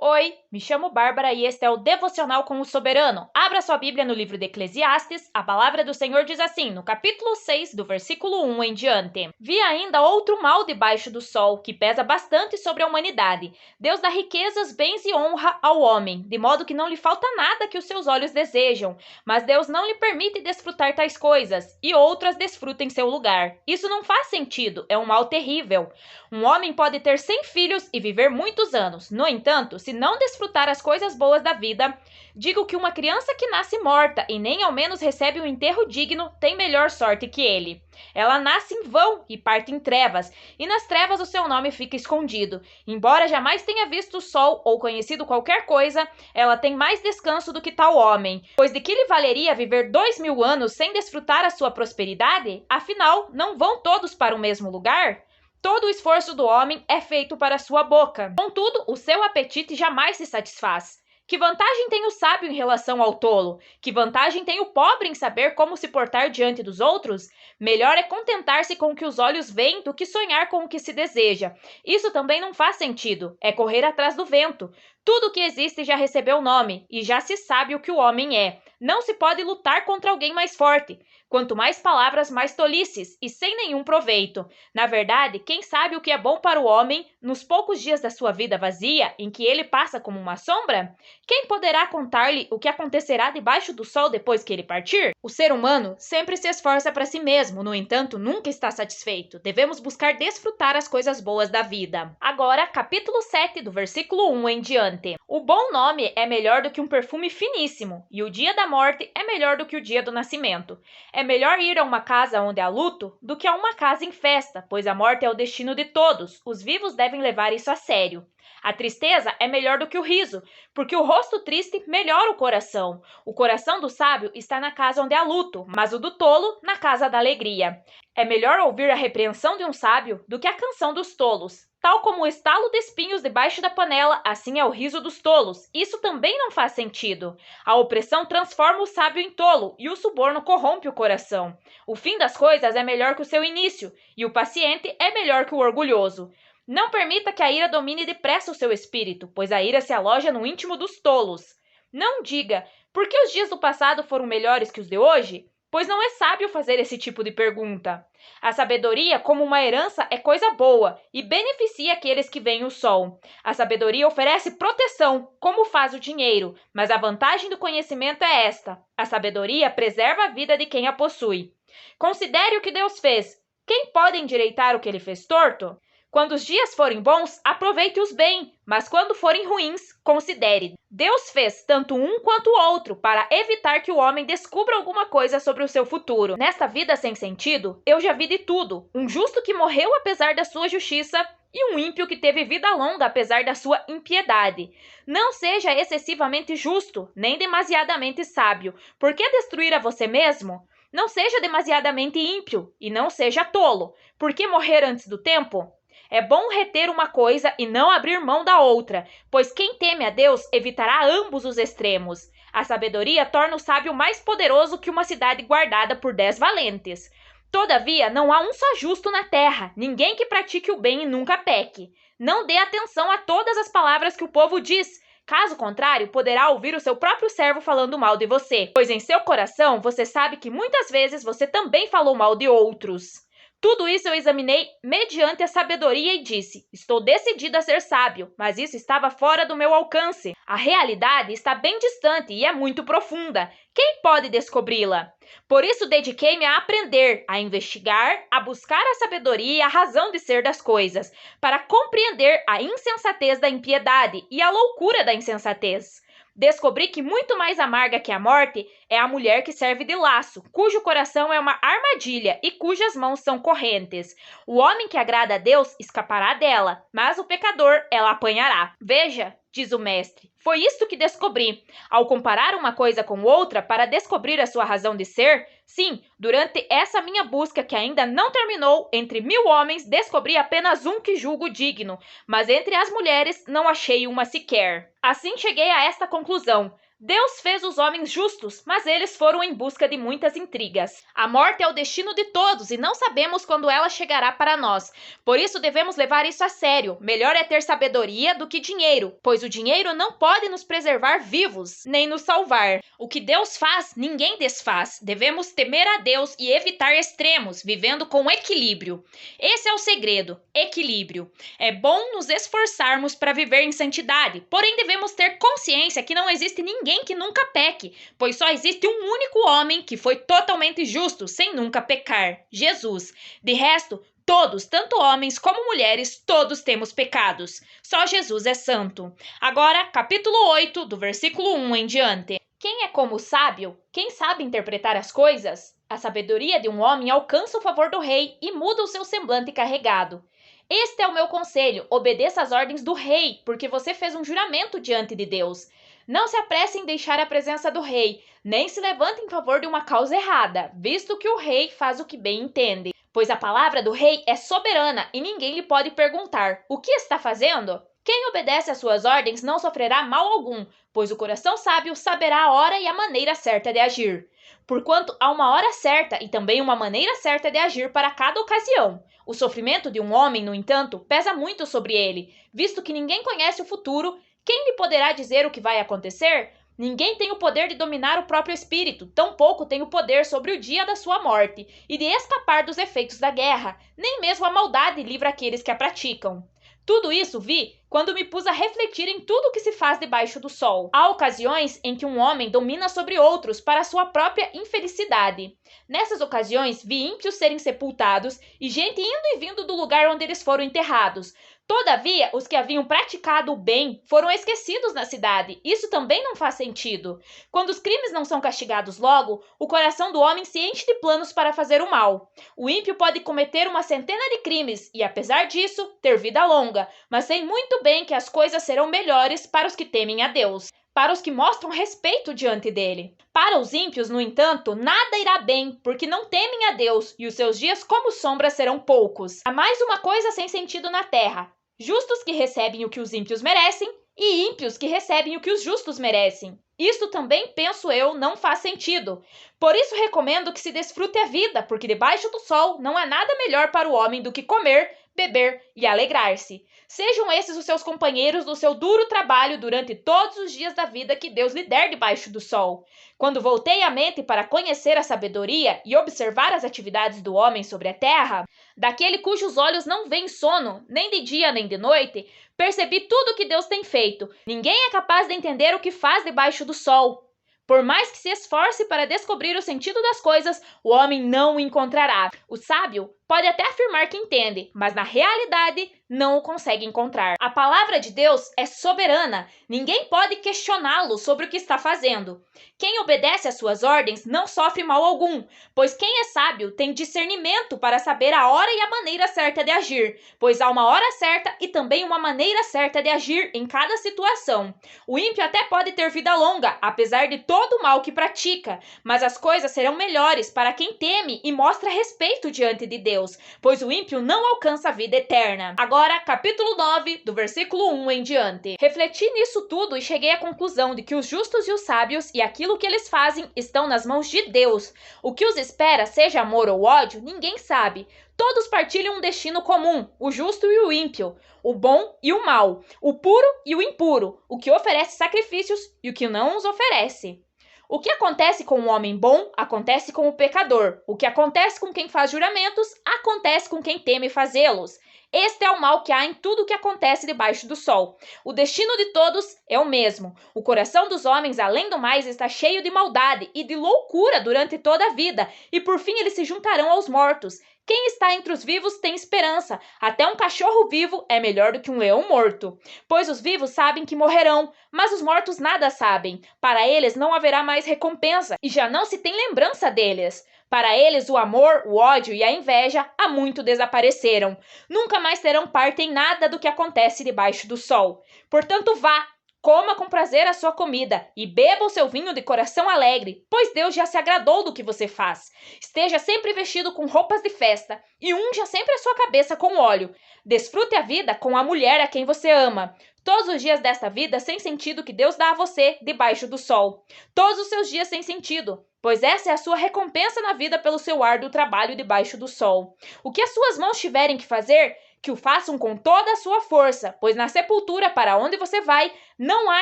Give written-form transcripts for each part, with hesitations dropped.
Oi, me chamo Bárbara e este é o Devocional com o Soberano. Abra sua Bíblia no livro de Eclesiastes. A palavra do Senhor diz assim, no capítulo 6, do versículo 1 em diante. Vi ainda outro mal debaixo do sol, que pesa bastante sobre a humanidade. Deus dá riquezas, bens e honra ao homem, de modo que não lhe falta nada que os seus olhos desejam. Mas Deus não lhe permite desfrutar tais coisas, e outras desfruta em seu lugar. Isso não faz sentido, é um mal terrível. Um homem pode ter 100 filhos e viver muitos anos. No entanto, se não desfrutar as coisas boas da vida, digo que uma criança que nasce morta e nem ao menos recebe um enterro digno tem melhor sorte que ele. Ela nasce em vão e parte em trevas, e nas trevas o seu nome fica escondido. Embora jamais tenha visto o sol ou conhecido qualquer coisa, ela tem mais descanso do que tal homem. Pois de que lhe valeria viver 2000 anos sem desfrutar a sua prosperidade? Afinal, não vão todos para o mesmo lugar? Todo o esforço do homem é feito para a sua boca. Contudo, o seu apetite jamais se satisfaz. Que vantagem tem o sábio em relação ao tolo? Que vantagem tem o pobre em saber como se portar diante dos outros? Melhor é contentar-se com o que os olhos veem do que sonhar com o que se deseja. Isso também não faz sentido. É correr atrás do vento. Tudo o que existe já recebeu nome, e já se sabe o que o homem é. Não se pode lutar contra alguém mais forte. Quanto mais palavras, mais tolices, e sem nenhum proveito. Na verdade, quem sabe o que é bom para o homem nos poucos dias da sua vida vazia, em que ele passa como uma sombra? Quem poderá contar-lhe o que acontecerá debaixo do sol depois que ele partir? O ser humano sempre se esforça para si mesmo, no entanto, nunca está satisfeito. Devemos buscar desfrutar as coisas boas da vida. Agora, capítulo 7, do versículo 1 em diante. O bom nome é melhor do que um perfume finíssimo, e o dia da morte é melhor do que o dia do nascimento. É melhor ir a uma casa onde há luto do que a uma casa em festa, pois a morte é o destino de todos. Os vivos devem levar isso a sério. A tristeza é melhor do que o riso, porque o rosto triste melhora o coração. O coração do sábio está na casa onde há luto, mas o do tolo na casa da alegria. É melhor ouvir a repreensão de um sábio do que a canção dos tolos. Tal como o estalo de espinhos debaixo da panela, assim é o riso dos tolos. Isso também não faz sentido. A opressão transforma o sábio em tolo e o suborno corrompe o coração. O fim das coisas é melhor que o seu início, e o paciente é melhor que o orgulhoso. Não permita que a ira domine depressa o seu espírito, pois a ira se aloja no íntimo dos tolos. Não diga, por que os dias do passado foram melhores que os de hoje? Pois não é sábio fazer esse tipo de pergunta. A sabedoria, como uma herança, é coisa boa e beneficia aqueles que veem o sol. A sabedoria oferece proteção, como faz o dinheiro, mas a vantagem do conhecimento é esta: a sabedoria preserva a vida de quem a possui. Considere o que Deus fez. Quem pode endireitar o que ele fez torto? Quando os dias forem bons, aproveite-os bem, mas quando forem ruins, considere. Deus fez tanto um quanto o outro para evitar que o homem descubra alguma coisa sobre o seu futuro. Nesta vida sem sentido, eu já vi de tudo. Um justo que morreu apesar da sua justiça e um ímpio que teve vida longa apesar da sua impiedade. Não seja excessivamente justo, nem demasiadamente sábio. Por que destruir a você mesmo? Não seja demasiadamente ímpio e não seja tolo. Por que morrer antes do tempo? É bom reter uma coisa e não abrir mão da outra, pois quem teme a Deus evitará ambos os extremos. A sabedoria torna o sábio mais poderoso que uma cidade guardada por 10 valentes. Todavia, não há um só justo na terra, ninguém que pratique o bem e nunca peque. Não dê atenção a todas as palavras que o povo diz. Caso contrário, poderá ouvir o seu próprio servo falando mal de você, pois em seu coração você sabe que muitas vezes você também falou mal de outros. Tudo isso eu examinei mediante a sabedoria e disse: estou decidido a ser sábio, mas isso estava fora do meu alcance. A realidade está bem distante e é muito profunda. Quem pode descobri-la? Por isso dediquei-me a aprender, a investigar, a buscar a sabedoria e a razão de ser das coisas, para compreender a insensatez da impiedade e a loucura da insensatez. Descobri que muito mais amarga que a morte é a mulher que serve de laço, cujo coração é uma armadilha e cujas mãos são correntes. O homem que agrada a Deus escapará dela, mas o pecador ela apanhará. Veja, diz o mestre, foi isto que descobri. Ao comparar uma coisa com outra para descobrir a sua razão de ser, sim, durante essa minha busca que ainda não terminou, entre 1000 homens descobri apenas um que julgo digno, mas entre as mulheres não achei uma sequer. Assim cheguei a esta conclusão: Deus fez os homens justos, mas eles foram em busca de muitas intrigas. A morte é o destino de todos e não sabemos quando ela chegará para nós. Por isso devemos levar isso a sério. Melhor é ter sabedoria do que dinheiro, pois o dinheiro não pode nos preservar vivos, nem nos salvar. O que Deus faz, ninguém desfaz. Devemos temer a Deus e evitar extremos, vivendo com equilíbrio. Esse é o segredo, equilíbrio. É bom nos esforçarmos para viver em santidade, porém devemos ter consciência que não existe ninguém que nunca peque, pois só existe um único homem que foi totalmente justo, sem nunca pecar, Jesus. De resto, todos, tanto homens como mulheres, todos temos pecados. Só Jesus é santo. Agora, capítulo 8, do versículo 1 em diante. Quem é como o sábio? Quem sabe interpretar as coisas? A sabedoria de um homem alcança o favor do rei e muda o seu semblante carregado. Este é o meu conselho, obedeça às ordens do rei, porque você fez um juramento diante de Deus. Não se apresse em deixar a presença do rei, nem se levante em favor de uma causa errada, visto que o rei faz o que bem entende. Pois a palavra do rei é soberana e ninguém lhe pode perguntar: o que está fazendo? Quem obedece às suas ordens não sofrerá mal algum, pois o coração sábio saberá a hora e a maneira certa de agir. Porquanto há uma hora certa e também uma maneira certa de agir para cada ocasião. O sofrimento de um homem, no entanto, pesa muito sobre ele, visto que ninguém conhece o futuro. Quem lhe poderá dizer o que vai acontecer? Ninguém tem o poder de dominar o próprio espírito, tampouco tem o poder sobre o dia da sua morte e de escapar dos efeitos da guerra. Nem mesmo a maldade livra aqueles que a praticam. Tudo isso vi quando me pus a refletir em tudo o que se faz debaixo do sol. Há ocasiões em que um homem domina sobre outros para sua própria infelicidade. Nessas ocasiões, vi ímpios serem sepultados e gente indo e vindo do lugar onde eles foram enterrados. Todavia, os que haviam praticado o bem foram esquecidos na cidade. Isso também não faz sentido. Quando os crimes não são castigados logo, o coração do homem se enche de planos para fazer o mal. O ímpio pode cometer uma centena de crimes e, apesar disso, ter vida longa, mas sei muito bem que as coisas serão melhores para os que temem a Deus, para os que mostram respeito diante dele. Para os ímpios, no entanto, nada irá bem, porque não temem a Deus, e os seus dias como sombra serão poucos. Há mais uma coisa sem sentido na terra: justos que recebem o que os ímpios merecem e ímpios que recebem o que os justos merecem. Isto também, penso eu, não faz sentido. Por isso recomendo que se desfrute a vida, porque debaixo do sol não há nada melhor para o homem do que comer, beber e alegrar-se. Sejam esses os seus companheiros no seu duro trabalho durante todos os dias da vida que Deus lhe der debaixo do sol. Quando voltei a mente para conhecer a sabedoria e observar as atividades do homem sobre a terra, daquele cujos olhos não veem sono, nem de dia nem de noite, percebi tudo o que Deus tem feito. Ninguém é capaz de entender o que faz debaixo do sol. Por mais que se esforce para descobrir o sentido das coisas, o homem não o encontrará. O sábio pode até afirmar que entende, mas na realidade não o consegue encontrar. A palavra de Deus é soberana. Ninguém pode questioná-lo sobre o que está fazendo. Quem obedece às suas ordens não sofre mal algum, pois quem é sábio tem discernimento para saber a hora e a maneira certa de agir, pois há uma hora certa e também uma maneira certa de agir em cada situação. O ímpio até pode ter vida longa, apesar de todo o mal que pratica, mas as coisas serão melhores para quem teme e mostra respeito diante de Deus, pois o ímpio não alcança a vida eterna. Agora, capítulo 9, do versículo 1 em diante. Refleti nisso tudo e cheguei à conclusão de que os justos e os sábios e aquilo que eles fazem estão nas mãos de Deus. O que os espera, seja amor ou ódio, ninguém sabe. Todos partilham um destino comum, o justo e o ímpio, o bom e o mal, o puro e o impuro, o que oferece sacrifícios e o que não os oferece. O que acontece com o homem bom, acontece com o pecador. O que acontece com quem faz juramentos, acontece com quem teme fazê-los. Este é o mal que há em tudo o que acontece debaixo do sol. O destino de todos é o mesmo. O coração dos homens, além do mais, está cheio de maldade e de loucura durante toda a vida, e por fim eles se juntarão aos mortos. Quem está entre os vivos tem esperança. Até um cachorro vivo é melhor do que um leão morto. Pois os vivos sabem que morrerão, mas os mortos nada sabem. Para eles não haverá mais recompensa, e já não se tem lembrança deles. Para eles, o amor, o ódio e a inveja há muito desapareceram. Nunca mais terão parte em nada do que acontece debaixo do sol. Portanto, vá, Coma com prazer a sua comida e beba o seu vinho de coração alegre, pois Deus já se agradou do que você faz. Esteja sempre vestido com roupas de festa e unja sempre a sua cabeça com óleo. Desfrute a vida com a mulher a quem você ama. Todos os dias desta vida sem sentido que Deus dá a você debaixo do sol. Todos os seus dias sem sentido, pois essa é a sua recompensa na vida pelo seu árduo trabalho debaixo do sol. O que as suas mãos tiverem que fazer, que o façam com toda a sua força, pois na sepultura para onde você vai, não há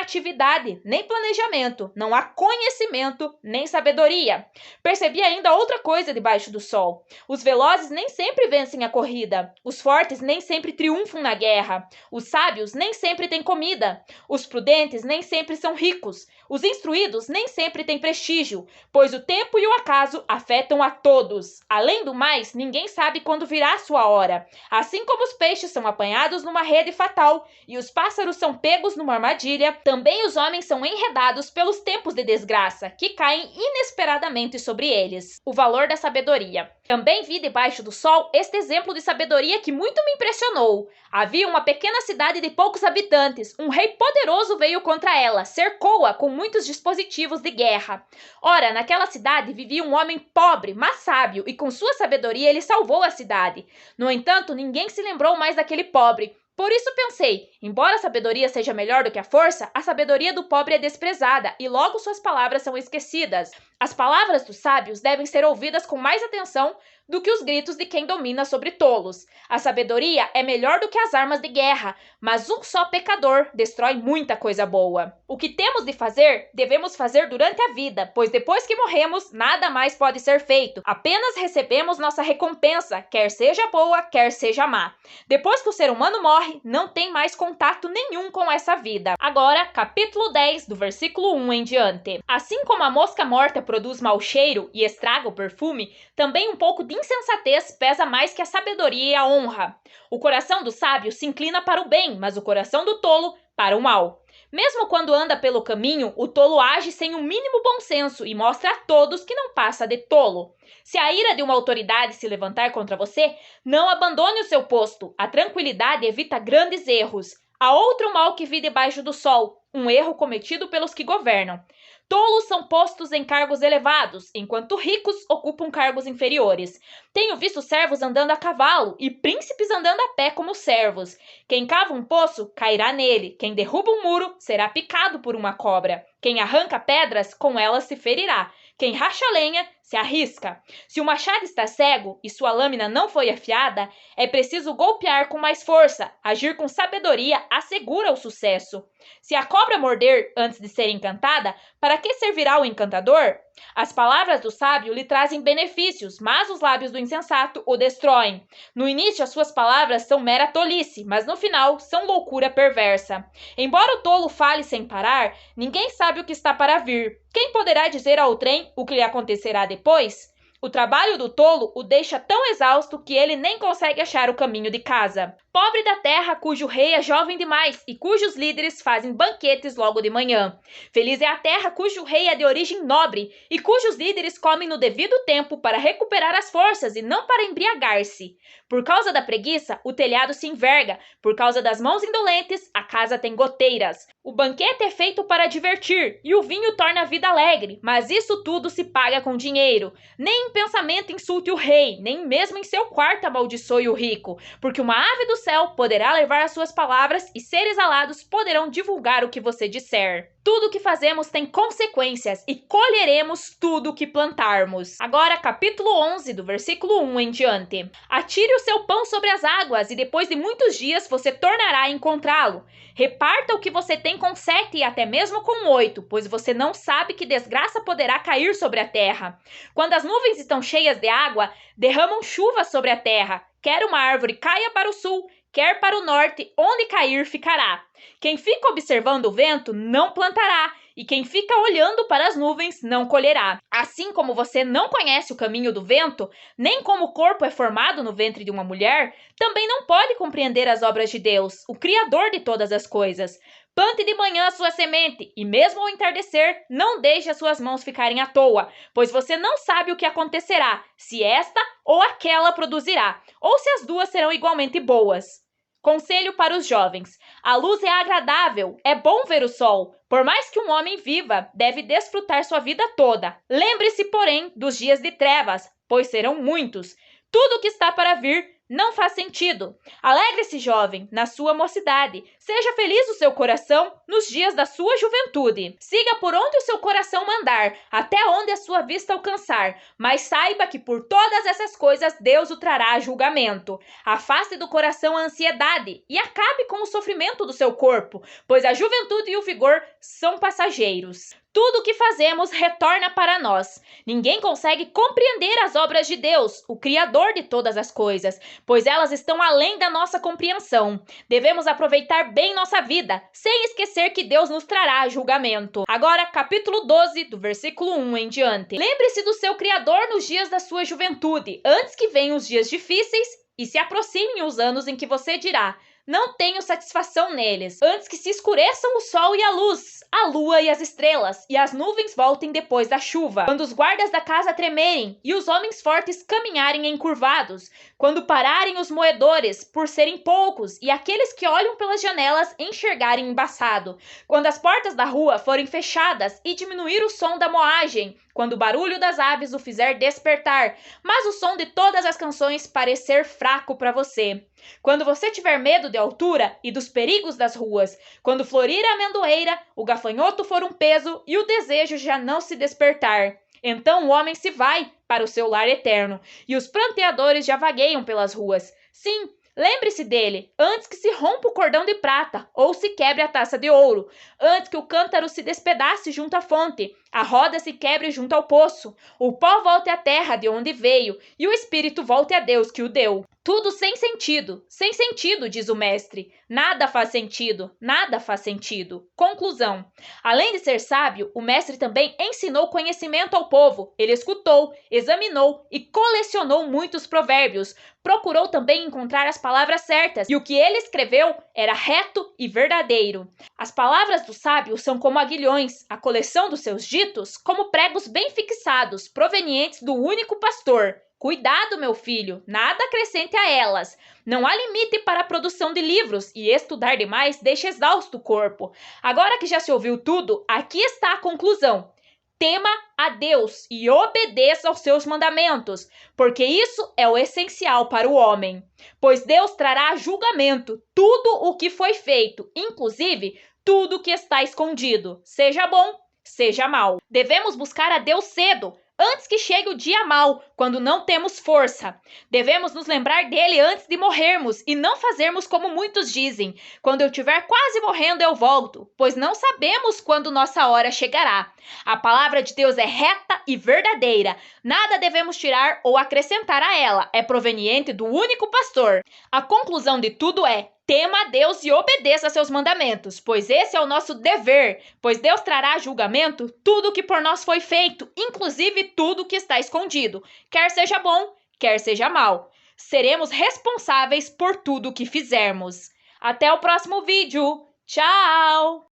atividade, nem planejamento, não há conhecimento, nem sabedoria. Percebi ainda outra coisa debaixo do sol. Os velozes nem sempre vencem a corrida, os fortes nem sempre triunfam na guerra, os sábios nem sempre têm comida, os prudentes nem sempre são ricos, os instruídos nem sempre têm prestígio, pois o tempo e o acaso afetam a todos. Além do mais, ninguém sabe quando virá a sua hora. Assim como os peixes são apanhados numa rede fatal e os pássaros são pegos numa armadilha, também os homens são enredados pelos tempos de desgraça, que caem inesperadamente sobre eles. O valor da sabedoria. Também vi debaixo do sol este exemplo de sabedoria que muito me impressionou. Havia uma pequena cidade de poucos habitantes. Um rei poderoso veio contra ela, cercou-a com muitos dispositivos de guerra. Ora, naquela cidade vivia um homem pobre, mas sábio, e com sua sabedoria ele salvou a cidade. No entanto, ninguém se lembrou mais daquele pobre. Por isso pensei, embora a sabedoria seja melhor do que a força, a sabedoria do pobre é desprezada e logo suas palavras são esquecidas. As palavras dos sábios devem ser ouvidas com mais atenção do que os gritos de quem domina sobre tolos. A sabedoria é melhor do que as armas de guerra, mas um só pecador destrói muita coisa boa. O que temos de fazer, devemos fazer durante a vida, pois depois que morremos, nada mais pode ser feito. Apenas recebemos nossa recompensa, quer seja boa, quer seja má. Depois que o ser humano morre, não tem mais contato nenhum com essa vida. Agora, capítulo 10, do versículo 1 em diante. Assim como a mosca morta produz mau cheiro e estraga o perfume, também um pouco de insensatez pesa mais que a sabedoria e a honra. O coração do sábio se inclina para o bem, mas o coração do tolo para o mal. Mesmo quando anda pelo caminho, o tolo age sem o mínimo bom senso e mostra a todos que não passa de tolo. Se a ira de uma autoridade se levantar contra você, não abandone o seu posto. A tranquilidade evita grandes erros. Há outro mal que vi debaixo do sol, um erro cometido pelos que governam. Tolos são postos em cargos elevados, enquanto ricos ocupam cargos inferiores. Tenho visto servos andando a cavalo e príncipes andando a pé como servos. Quem cava um poço, cairá nele. Quem derruba um muro, será picado por uma cobra. Quem arranca pedras, com elas se ferirá. Quem racha lenha, se arrisca. Se o machado está cego e sua lâmina não foi afiada, é preciso golpear com mais força. Agir com sabedoria assegura o sucesso. Se a cobra morder antes de ser encantada, para que servirá o encantador? As palavras do sábio lhe trazem benefícios, mas os lábios do insensato o destroem. No início, as suas palavras são mera tolice, mas no final, são loucura perversa. Embora o tolo fale sem parar, ninguém sabe o que está para vir. Quem poderá dizer ao trem o que lhe acontecerá depois? O trabalho do tolo o deixa tão exausto que ele nem consegue achar o caminho de casa. Pobre da terra cujo rei é jovem demais e cujos líderes fazem banquetes logo de manhã. Feliz é a terra cujo rei é de origem nobre e cujos líderes comem no devido tempo para recuperar as forças e não para embriagar-se. Por causa da preguiça, o telhado se enverga. Por causa das mãos indolentes, a casa tem goteiras. O banquete é feito para divertir e o vinho torna a vida alegre, mas isso tudo se paga com dinheiro. Nem em pensamento insulte o rei, nem mesmo em seu quarto amaldiçoe o rico, porque uma ave do céu poderá levar as suas palavras e seres alados poderão divulgar o que você disser. Tudo o que fazemos tem consequências e colheremos tudo o que plantarmos. Agora, capítulo 11, do versículo 1 em diante. Atire o seu pão sobre as águas e depois de muitos dias você tornará a encontrá-lo. Reparta o que você tem com 7 e até mesmo com 8, pois você não sabe que desgraça poderá cair sobre a terra. Quando as nuvens estão cheias de água, derramam chuva sobre a terra. Quer uma árvore caia para o sul, quer para o norte, onde cair ficará. Quem fica observando o vento não plantará, e quem fica olhando para as nuvens não colherá. Assim como você não conhece o caminho do vento, nem como o corpo é formado no ventre de uma mulher, também não pode compreender as obras de Deus, o Criador de todas as coisas. Plante de manhã a sua semente, e mesmo ao entardecer, não deixe as suas mãos ficarem à toa, pois você não sabe o que acontecerá, se esta ou aquela produzirá, ou se as duas serão igualmente boas. Conselho para os jovens: a luz é agradável, é bom ver o sol. Por mais que um homem viva, deve desfrutar sua vida toda. Lembre-se, porém, dos dias de trevas, pois serão muitos. Tudo que está para vir não faz sentido. Alegre-se, jovem, na sua mocidade. Seja feliz o seu coração nos dias da sua juventude. Siga por onde o seu coração mandar, até onde a sua vista alcançar. Mas saiba que por todas essas coisas Deus o trará a julgamento. Afaste do coração a ansiedade e acabe com o sofrimento do seu corpo, pois a juventude e o vigor são passageiros. Tudo o que fazemos retorna para nós. Ninguém consegue compreender as obras de Deus, o Criador de todas as coisas, pois elas estão além da nossa compreensão. Devemos aproveitar bem nossa vida, sem esquecer que Deus nos trará a julgamento. Agora, capítulo 12, do versículo 1 em diante. Lembre-se do seu Criador nos dias da sua juventude, antes que venham os dias difíceis e se aproximem os anos em que você dirá: não tenho satisfação neles, antes que se escureçam o sol e a luz, a lua e as estrelas, e as nuvens voltem depois da chuva. Quando os guardas da casa tremerem, e os homens fortes caminharem encurvados, quando pararem os moedores, por serem poucos, e aqueles que olham pelas janelas enxergarem embaçado, quando as portas da rua forem fechadas, e diminuir o som da moagem, quando o barulho das aves o fizer despertar, mas o som de todas as canções parecer fraco para você. Quando você tiver medo de altura e dos perigos das ruas, quando florir a amendoeira, o gafanhoto for um peso e o desejo já não se despertar. Então o homem se vai para o seu lar eterno, e os pranteadores já vagueiam pelas ruas. Sim, lembre-se dele, antes que se rompa o cordão de prata, ou se quebre a taça de ouro, antes que o cântaro se despedace junto à fonte, a roda se quebre junto ao poço, o pó volte à terra de onde veio, e o espírito volte a Deus que o deu. Tudo sem sentido, diz o mestre. Nada faz sentido, nada faz sentido. Conclusão: além de ser sábio, o mestre também ensinou conhecimento ao povo. Ele escutou, examinou e colecionou muitos provérbios. Procurou também encontrar as palavras certas, e o que ele escreveu era reto e verdadeiro. As palavras do sábio são como aguilhões, a coleção dos seus ditos como pregos bem fixados, provenientes do único pastor. Cuidado, meu filho, nada acrescente a elas. Não há limite para a produção de livros, e estudar demais deixa exausto o corpo. Agora que já se ouviu tudo, aqui está a conclusão. Tema a Deus e obedeça aos seus mandamentos, porque isso é o essencial para o homem. Pois Deus trará a julgamento tudo o que foi feito, inclusive tudo o que está escondido, seja bom, seja mal. Devemos buscar a Deus cedo, antes que chegue o dia mau, quando não temos força. Devemos nos lembrar dele antes de morrermos e não fazermos como muitos dizem: quando eu estiver quase morrendo eu volto, pois não sabemos quando nossa hora chegará. A palavra de Deus é reta e verdadeira. Nada devemos tirar ou acrescentar a ela. É proveniente do único pastor. A conclusão de tudo é: tema a Deus e obedeça a seus mandamentos, pois esse é o nosso dever, pois Deus trará a julgamento tudo o que por nós foi feito, inclusive tudo o que está escondido, quer seja bom, quer seja mal. Seremos responsáveis por tudo o que fizermos. Até o próximo vídeo. Tchau!